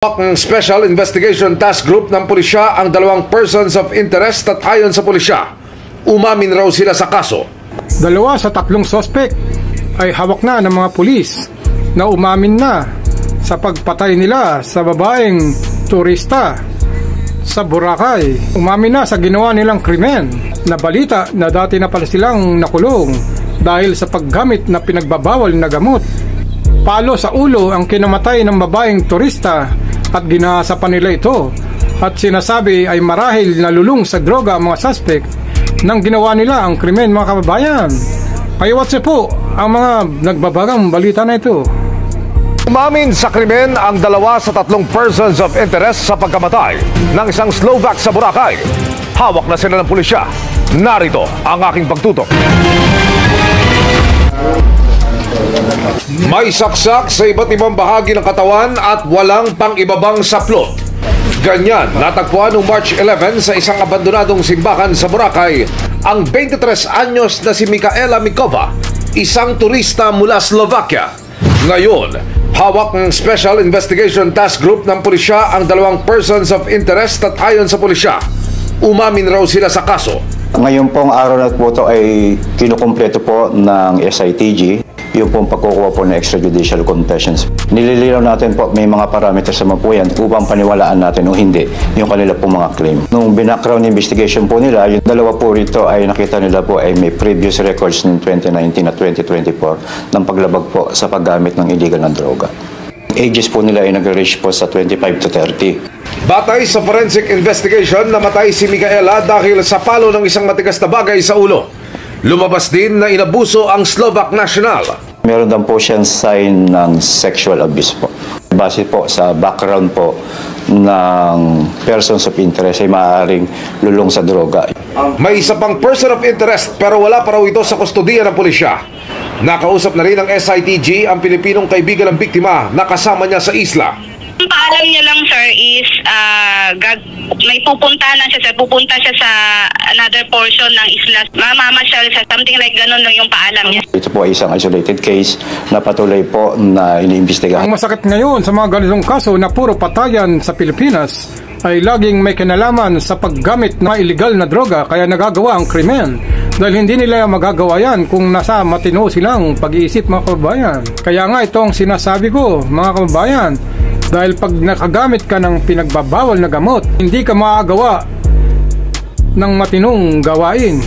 Ng Special Investigation Task Group ng pulisya ang dalawang persons of interest at ayon sa pulisya, umamin raw sila sa kaso. 2 sa 3 suspect ay hawak na ng mga pulis na umamin na sa pagpatay nila sa babaeng turista sa Boracay. Umamin na sa ginawa nilang krimen. Nabalita na dati na pala silang nakulong dahil sa paggamit na pinagbabawal na gamot. Palo sa ulo ang kinamatay ng babaeng turista at ginasa pa nila ito at sinasabi ay marahil nalulung sa droga ang mga suspect nang ginawa nila ang krimen, mga kababayan. Paiwatse po ang mga nagbabagang balita na ito. Umamin sa krimen ang 2 sa 3 persons of interest sa pagkamatay ng isang Slovak sa Boracay. Hawak na sila ng pulisya. Narito ang aking pagtutok. May saksak sa iba't ibang bahagi ng katawan at walang pang-ibabang saplot. Ganyan, natagpuan noong March 11 sa isang abandonadong simbahan sa Boracay ang 23 anyos na si Michaela Mikova, isang turista mula Slovakia. Ngayon, hawak ng Special Investigation Task Group ng pulisya ang 2 persons of interest at ayon sa pulisya, umamin raw sila sa kaso. Ngayon pong araw na po ito ay kinukumpleto po ng SITG, yung pong pagkukuha po ng extrajudicial confessions. Nililinaw natin po, may mga parameters naman po yan upang paniwalaan natin o hindi yung kanila pong mga claim. Nung background investigation po nila, yung 2 po rito ay nakita nila po ay may previous records ng 2019 at 2024 ng paglabag po sa paggamit ng illegal na droga. Ages po nila ay nag-range po sa 25 to 30. Batay sa forensic investigation, namatay si Michaela dahil sa palo ng isang matigas na bagay sa ulo. Lumabas din na inabuso ang Slovak national. Meron din po siyang sign ng sexual abuse po. Base po sa background po ng persons of interest ay maaaring lulong sa droga. May isa pang person of interest pero wala pa raw ito sa kustodiya ng pulisya. Nakausap na rin ng SITG ang Pilipinong kaibigan ng biktima na kasama niya sa isla. Ang paalam niya lang, sir, is may pupuntahan siya, sir. Pupunta siya sa another portion ng isla. Mamamasyal siya, something like ganun lang yung paalam niya. Ito po ay isang isolated case na patuloy po na iniimbestigahan. Ang masakit ngayon sa mga ganitong kaso na puro patayan sa Pilipinas ay laging may kinalaman sa paggamit ng illegal na droga kaya nagagawa ang krimen. Dahil hindi nila magagawa yan kung nasa matino silang pag-iisip, mga kababayan. Kaya nga itong sinasabi ko, mga kababayan, dahil pag nakagamit ka ng pinagbabawal na gamot, hindi ka makagawa ng matinong gawain.